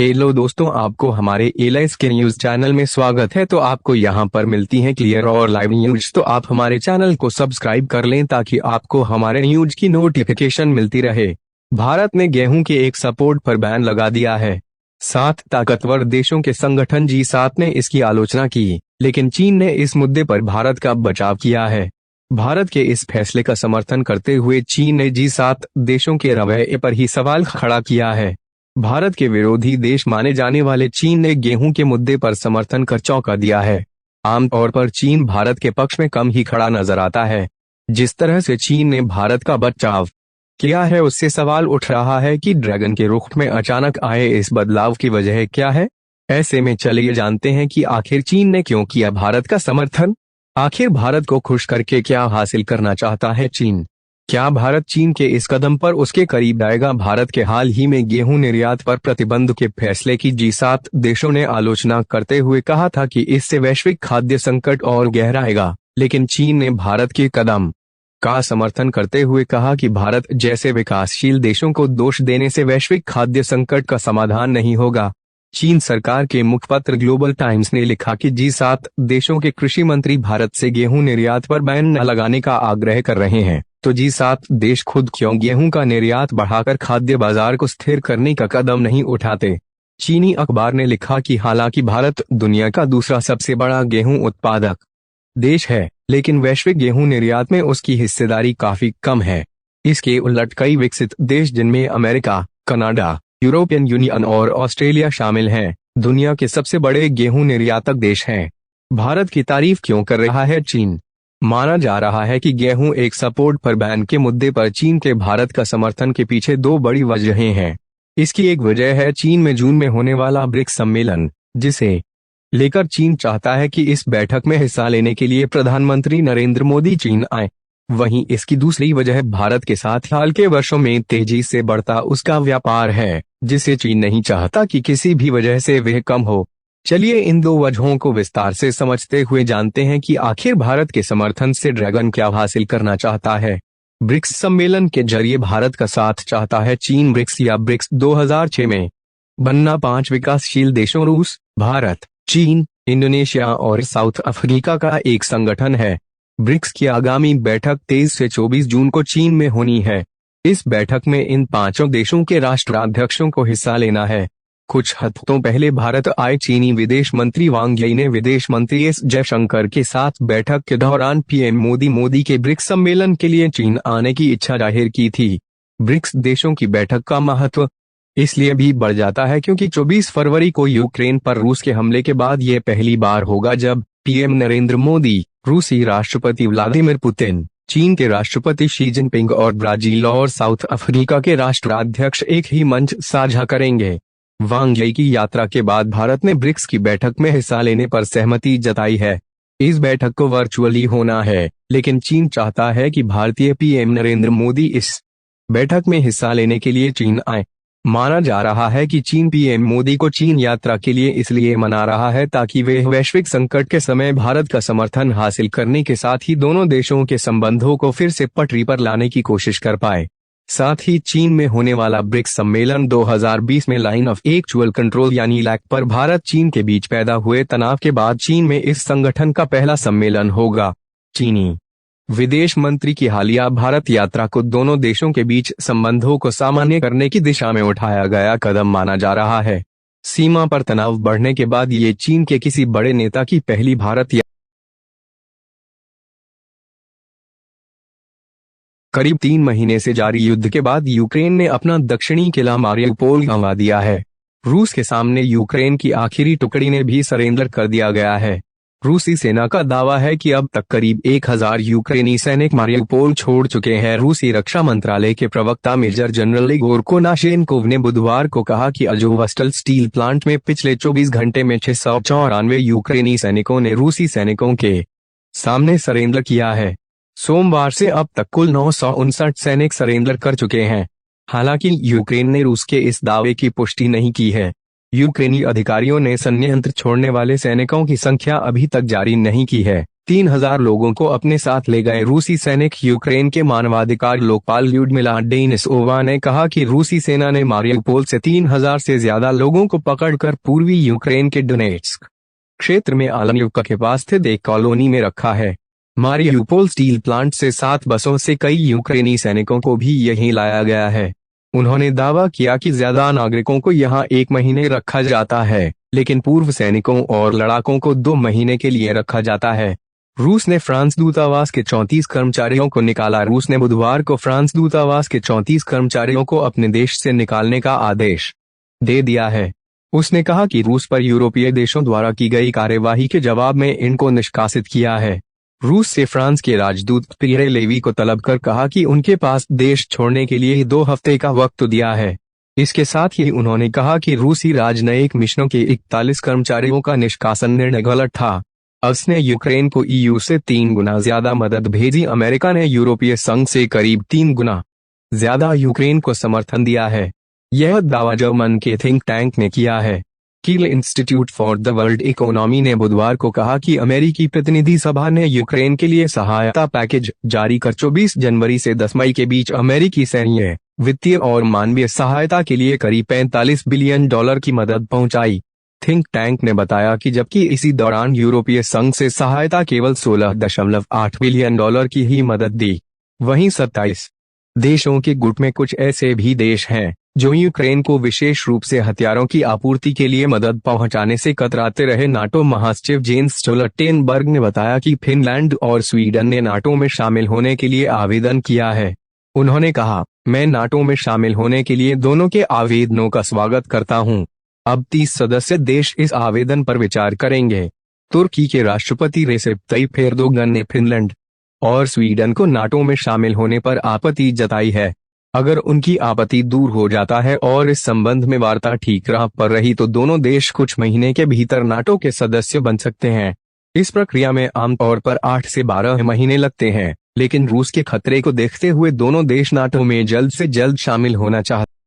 Hello दोस्तों, आपको हमारे एलाइस के न्यूज चैनल में स्वागत है। तो आपको यहां पर मिलती हैं क्लियर और लाइव न्यूज। तो आप हमारे चैनल को सब्सक्राइब कर लें ताकि आपको हमारे न्यूज की नोटिफिकेशन मिलती रहे। भारत ने गेहूं के एक्सपोर्ट पर बैन लगा दिया है। 7 ताकतवर देशों के संगठन G7 ने इसकी आलोचना की, लेकिन चीन ने इस मुद्दे पर भारत का बचाव किया है। भारत के इस फैसले का समर्थन करते हुए चीन ने G7 देशों के रवैये पर ही सवाल खड़ा किया है। भारत के विरोधी देश माने जाने वाले चीन ने गेहूं के मुद्दे पर समर्थन कर चौंका दिया है। आमतौर पर चीन भारत के पक्ष में कम ही खड़ा नजर आता है। जिस तरह से चीन ने भारत का बचाव किया है, उससे सवाल उठ रहा है कि ड्रैगन के रुख में अचानक आए इस बदलाव की वजह क्या है। ऐसे में चलिए जानते हैं कि आखिर चीन ने क्यों किया भारत का समर्थन। आखिर भारत को खुश करके क्या हासिल करना चाहता है चीन? क्या भारत चीन के इस कदम पर उसके करीब आएगा? भारत के हाल ही में गेहूं निर्यात पर प्रतिबंध के फैसले की G7 देशों ने आलोचना करते हुए कहा था कि इससे वैश्विक खाद्य संकट और गहराएगा, लेकिन चीन ने भारत के कदम का समर्थन करते हुए कहा कि भारत जैसे विकासशील देशों को दोष देने से वैश्विक खाद्य संकट का समाधान नहीं होगा। चीन सरकार के मुखपत्र ग्लोबल टाइम्स ने लिखा कि G7 देशों के कृषि मंत्री भारत से गेहूं निर्यात पर बैन न लगाने का आग्रह कर रहे हैं, तो G7 देश खुद क्यों गेहूं का निर्यात बढ़ाकर खाद्य बाजार को स्थिर करने का कदम नहीं उठाते। चीनी अखबार ने लिखा कि हालांकि भारत दुनिया का दूसरा सबसे बड़ा गेहूं उत्पादक देश है, लेकिन वैश्विक गेहूं निर्यात में उसकी हिस्सेदारी काफी कम है। इसके उलट कई विकसित देश जिनमें अमेरिका, कनाडा, यूरोपियन यूनियन और ऑस्ट्रेलिया शामिल हैं, दुनिया के सबसे बड़े गेहूं निर्यातक देश हैं। भारत की तारीफ क्यों कर रहा है चीन? माना जा रहा है कि गेहूं एक्सपोर्ट पर बैन के मुद्दे पर चीन के भारत का समर्थन के पीछे 2 बड़ी वजहें हैं। इसकी एक वजह है चीन में जून में होने वाला ब्रिक्स सम्मेलन, जिसे लेकर चीन चाहता है कि इस बैठक में हिस्सा लेने के लिए प्रधानमंत्री नरेंद्र मोदी चीन आए। वहीं इसकी दूसरी वजह भारत के साथ हाल के वर्षों में तेजी से बढ़ता उसका व्यापार है, जिसे चीन नहीं चाहता कि किसी भी वजह से वह कम हो। चलिए इन 2 वजहों को विस्तार से समझते हुए जानते हैं कि आखिर भारत के समर्थन से ड्रैगन क्या हासिल करना चाहता है। ब्रिक्स सम्मेलन के जरिए भारत का साथ चाहता है चीन। ब्रिक्स या ब्रिक्स 2006 में बनना 5 विकासशील देशों रूस, भारत, चीन, इंडोनेशिया और साउथ अफ्रीका का एक संगठन है। ब्रिक्स की आगामी बैठक 23 से 24 जून को चीन में होनी है। इस बैठक में इन 5 देशों के राष्ट्राध्यक्षों को हिस्सा लेना है। कुछ हफ्तों पहले भारत आए चीनी विदेश मंत्री वांग यी ने विदेश मंत्री एस जयशंकर के साथ बैठक के दौरान पीएम मोदी के ब्रिक्स सम्मेलन के लिए चीन आने की इच्छा जाहिर की थी। ब्रिक्स देशों की बैठक का महत्व इसलिए भी बढ़ जाता है क्योंकि 24 फरवरी को यूक्रेन पर रूस के हमले के बाद यह पहली बार होगा जब पीएम नरेंद्र मोदी, रूसी राष्ट्रपति व्लादिमीर पुतिन, चीन के राष्ट्रपति शी जिनपिंग और ब्राजील और साउथ अफ्रीका के राष्ट्राध्यक्ष एक ही मंच साझा करेंगे। वांग यी की यात्रा के बाद भारत ने ब्रिक्स की बैठक में हिस्सा लेने पर सहमति जताई है। इस बैठक को वर्चुअली होना है, लेकिन चीन चाहता है कि भारतीय पीएम नरेंद्र मोदी इस बैठक में हिस्सा लेने के लिए चीन आए। माना जा रहा है कि चीन पीएम मोदी को चीन यात्रा के लिए इसलिए मना रहा है ताकि वे वैश्विक संकट के समय भारत का समर्थन हासिल करने के साथ ही दोनों देशों के संबंधों को फिर से पटरी पर लाने की कोशिश कर पाए। साथ ही चीन में होने वाला ब्रिक्स सम्मेलन 2020 में लाइन ऑफ एक्चुअल कंट्रोल यानी लैक पर भारत चीन के बीच पैदा हुए तनाव के बाद चीन में इस संगठन का पहला सम्मेलन होगा। चीनी विदेश मंत्री की हालिया भारत यात्रा को दोनों देशों के बीच संबंधों को सामान्य करने की दिशा में उठाया गया कदम माना जा रहा है। सीमा पर तनाव बढ़ने के बाद ये चीन के किसी बड़े नेता की पहली भारत यात्रा। करीब 3 महीने से जारी युद्ध के बाद यूक्रेन ने अपना दक्षिणी किला मारिउपोल गंवा दिया है। रूस के सामने यूक्रेन की आखिरी टुकड़ी ने भी सरेंडर कर दिया गया है। रूसी सेना का दावा है कि अब तक करीब 1000 यूक्रेनी सैनिक मारिउपोल छोड़ चुके हैं। रूसी रक्षा मंत्रालय के प्रवक्ता मेजर जनरल इगोर कोनाशेन्कोव ने बुधवार को कहा कि अजोवस्टल स्टील प्लांट में पिछले 24 घंटे में 694 यूक्रेनी सैनिकों ने रूसी सैनिकों के सामने सरेंडर किया है। सोमवार से अब तक कुल 959 सैनिक सरेंडर कर चुके हैं। हालांकि यूक्रेन ने रूस के इस दावे की पुष्टि नहीं की है। यूक्रेनी अधिकारियों ने संयंत्र छोड़ने वाले सैनिकों की संख्या अभी तक जारी नहीं की है। 3,000 लोगों को अपने साथ ले गए रूसी सैनिक। यूक्रेन के मानवाधिकार लोकपाल ल्यूडमिला डेनिसोवा ने कहा कि रूसी सेना ने मारिउपोल से 3,000 से ज्यादा लोगों को पकड़कर पूर्वी यूक्रेन के डोनेट्स्क क्षेत्र में आलमयुक्का के पास स्थित एक कॉलोनी में रखा है। मारिउपोल स्टील प्लांट से 7 बसों से कई यूक्रेनी सैनिकों को भी यहीं लाया गया है। उन्होंने दावा किया कि ज्यादा नागरिकों को यहां 1 महीने रखा जाता है, लेकिन पूर्व सैनिकों और लड़ाकों को 2 महीने के लिए रखा जाता है। रूस ने फ्रांस दूतावास के 34 कर्मचारियों को निकाला। रूस ने बुधवार को फ्रांस दूतावास के 34 कर्मचारियों को अपने देश से निकालने का आदेश दे दिया है। उसने कहा कि रूस पर यूरोपीय देशों द्वारा की गई कार्यवाही के जवाब में इनको निष्कासित किया है। रूस से फ्रांस के राजदूत पियरे लेवी को तलब कर कहा कि उनके पास देश छोड़ने के लिए 2 हफ्ते का वक्त दिया है। इसके साथ ही उन्होंने कहा कि रूसी राजनयिक मिशनों के 41 कर्मचारियों का निष्कासन निर्णय गलत था। उसने यूक्रेन को ईयू से 3 गुना ज्यादा मदद भेजी। अमेरिका ने यूरोपीय संघ से करीब 3 गुना ज्यादा यूक्रेन को समर्थन दिया है। यह दावा जर्मन के थिंक टैंक ने किया है। कील institute for the world economy ने बुधवार को कहा कि अमेरिकी प्रतिनिधि सभा ने यूक्रेन के लिए सहायता पैकेज जारी कर 24 जनवरी से 10 मई के बीच अमेरिकी सैन्य, वित्तीय और मानवीय सहायता के लिए करीब $45 बिलियन की मदद पहुंचाई। थिंक टैंक ने बताया कि जबकि इसी दौरान यूरोपीय संघ से सहायता केवल $16.8 बिलियन की ही मदद दी। वहीं 27 देशों के गुट में कुछ ऐसे भी देश हैं जो यूक्रेन को विशेष रूप से हथियारों की आपूर्ति के लिए मदद पहुंचाने से कतराते रहे। नाटो महासचिव जेन्स स्टोल्टेनबर्ग ने बताया कि फिनलैंड और स्वीडन ने नाटो में शामिल होने के लिए आवेदन किया है। उन्होंने कहा, मैं नाटो में शामिल होने के लिए दोनों के आवेदनों का स्वागत करता हूं। अब 30 सदस्य देश इस आवेदन पर विचार करेंगे। तुर्की के राष्ट्रपति रेसेप तय्यिप एर्दोगन ने फिनलैंड और स्वीडन को नाटो में शामिल होने पर आपत्ति जताई है। अगर उनकी आपत्ति दूर हो जाता है और इस संबंध में वार्ता ठीक राह पर रही तो दोनों देश कुछ महीने के भीतर नाटो के सदस्य बन सकते हैं। इस प्रक्रिया में आमतौर पर 8 से 12 महीने लगते हैं, लेकिन रूस के खतरे को देखते हुए दोनों देश नाटो में जल्द से जल्द शामिल होना चाहते।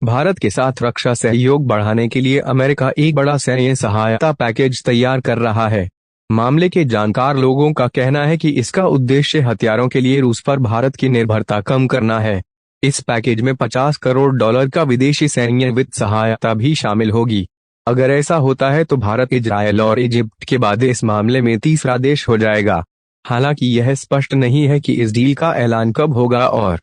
भारत के साथ रक्षा सहयोग बढ़ाने के लिए अमेरिका एक बड़ा सैन्य सहायता पैकेज तैयार कर रहा है। मामले के जानकार लोगों का कहना है कि इसका उद्देश्य हथियारों के लिए रूस पर भारत की निर्भरता कम करना है। इस पैकेज में $50 करोड़ का विदेशी सैन्य वित्त सहायता भी शामिल होगी। अगर ऐसा होता है तो भारत इजरायल और इजिप्ट के बाद इस मामले में तीसरा देश हो जाएगा। हालांकि यह स्पष्ट नहीं है कि इस डील का ऐलान कब होगा और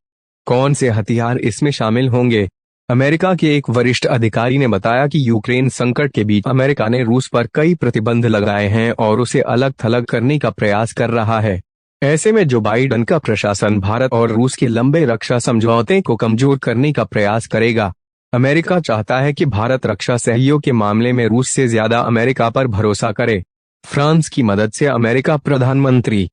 कौन से हथियार इसमें शामिल होंगे। अमेरिका के एक वरिष्ठ अधिकारी ने बताया कि यूक्रेन संकट के बीच अमेरिका ने रूस पर कई प्रतिबंध लगाए हैं और उसे अलग थलग करने का प्रयास कर रहा है। ऐसे में जो बाइडेन का प्रशासन भारत और रूस के लंबे रक्षा समझौते को कमजोर करने का प्रयास करेगा। अमेरिका चाहता है कि भारत रक्षा सहयोग के मामले में रूस से ज्यादा अमेरिका पर भरोसा करे। फ्रांस की मदद से अमेरिका प्रधानमंत्री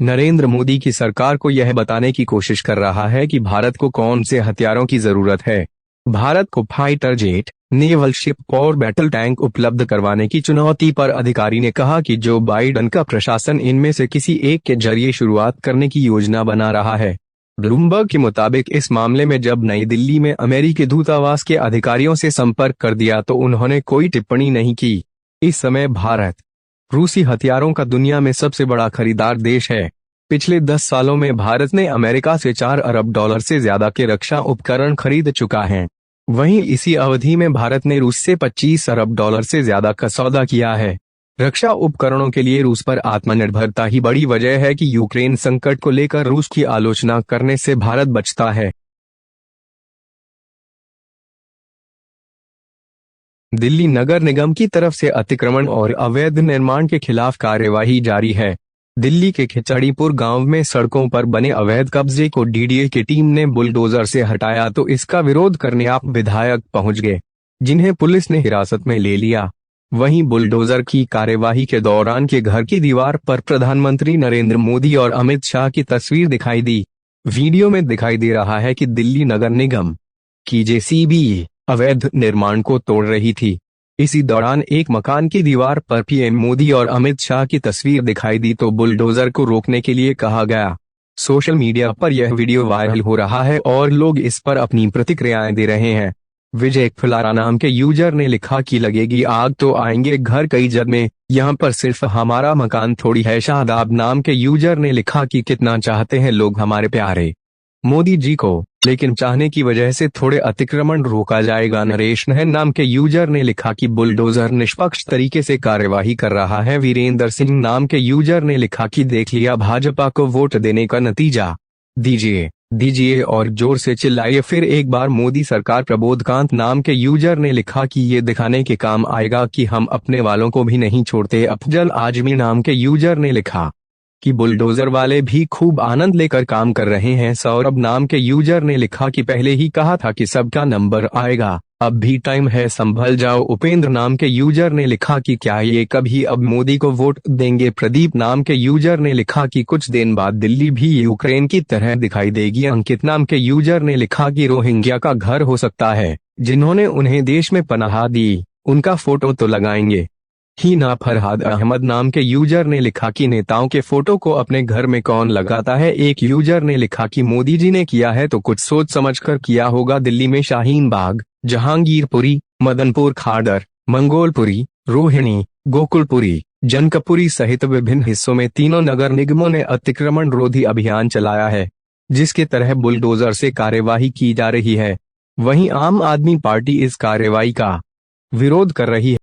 नरेंद्र मोदी की सरकार को यह बताने की कोशिश कर रहा है कि भारत को कौन से हथियारों की जरूरत है। भारत को फाइटर जेट, नेवल शिप और बैटल टैंक उपलब्ध करवाने की चुनौती पर अधिकारी ने कहा कि जो बाइडेन का प्रशासन इनमें से किसी एक के जरिए शुरुआत करने की योजना बना रहा है। ब्लूमबर्ग के मुताबिक इस मामले में जब नई दिल्ली में अमेरिकी दूतावास के अधिकारियों से संपर्क कर दिया तो उन्होंने कोई टिप्पणी नहीं की। इस समय भारत रूसी हथियारों का दुनिया में सबसे बड़ा खरीदार देश है। पिछले 10 सालों में भारत ने अमेरिका से $4 अरब से ज्यादा के रक्षा उपकरण खरीद चुका है। वहीं इसी अवधि में भारत ने रूस से $25 अरब से ज्यादा का सौदा किया है। रक्षा उपकरणों के लिए रूस पर आत्मनिर्भरता ही बड़ी वजह है कि यूक्रेन संकट को लेकर रूस की आलोचना करने से भारत बचता है। दिल्ली नगर निगम की तरफ से अतिक्रमण और अवैध निर्माण के खिलाफ कार्यवाही जारी है। दिल्ली के खिचड़ीपुर गांव में सड़कों पर बने अवैध कब्जे को डीडीए की टीम ने बुलडोजर से हटाया तो इसका विरोध करने आप विधायक पहुंच गए, जिन्हें पुलिस ने हिरासत में ले लिया। वहीं बुलडोजर की कार्यवाही के दौरान के घर की दीवार पर प्रधानमंत्री नरेंद्र मोदी और अमित शाह की तस्वीर दिखाई दी। वीडियो में दिखाई दे रहा है कि दिल्ली नगर निगम की जेसीबी अवैध निर्माण को तोड़ रही थी। इसी दौरान एक मकान की दीवार पर पीएम मोदी और अमित शाह की तस्वीर दिखाई दी तो बुलडोजर को रोकने के लिए कहा गया। सोशल मीडिया पर यह वीडियो वायरल हो रहा है और लोग इस पर अपनी प्रतिक्रियाएं दे रहे हैं। विजय फुलारा नाम के यूजर ने लिखा कि लगेगी आग तो आएंगे घर कई जग में, यहाँ पर सिर्फ हमारा मकान थोड़ी है। शादाब नाम के यूजर ने लिखा कि कितना चाहते हैं लोग हमारे प्यारे मोदी जी को, लेकिन चाहने की वजह से थोड़े अतिक्रमण रोका जाएगा। नरेश नहर नाम के यूजर ने लिखा कि बुलडोजर निष्पक्ष तरीके से कार्यवाही कर रहा है। वीरेंद्र सिंह नाम के यूजर ने लिखा कि देख लिया भाजपा को वोट देने का नतीजा, दीजिए दीजिए और जोर से चिल्लाइए फिर एक बार मोदी सरकार। प्रबोधकांत नाम के यूजर ने लिखा कि ये दिखाने के काम आएगा कि हम अपने वालों को भी नहीं छोड़ते। अफजल आजमी नाम के यूजर ने लिखा कि बुलडोजर वाले भी खूब आनंद लेकर काम कर रहे हैं। सौरभ नाम के यूजर ने लिखा कि पहले ही कहा था कि सबका नंबर आएगा, अब भी टाइम है, संभल जाओ। उपेंद्र नाम के यूजर ने लिखा कि क्या ये कभी अब मोदी को वोट देंगे। प्रदीप नाम के यूजर ने लिखा कि कुछ दिन बाद दिल्ली भी यूक्रेन की तरह दिखाई देगी। अंकित नाम के यूजर ने लिखा कि रोहिंग्या का घर हो सकता है, जिन्होंने उन्हें देश में पनाह दी उनका फोटो तो लगाएंगे ही ना। फरहाद अहमद नाम के यूजर ने लिखा कि नेताओं के फोटो को अपने घर में कौन लगाता है। एक यूजर ने लिखा कि मोदी जी ने किया है तो कुछ सोच समझकर किया होगा। दिल्ली में शाहीन बाग, जहांगीरपुरी, मदनपुर खादर, मंगोलपुरी, रोहिणी, गोकुलपुरी, जनकपुरी सहित विभिन्न हिस्सों में तीनों नगर निगमों ने अतिक्रमण रोधी अभियान चलाया है, जिसके तहत बुलडोजर से कार्यवाही की जा रही है। वहीं आम आदमी पार्टी इस कार्रवाई का विरोध कर रही है।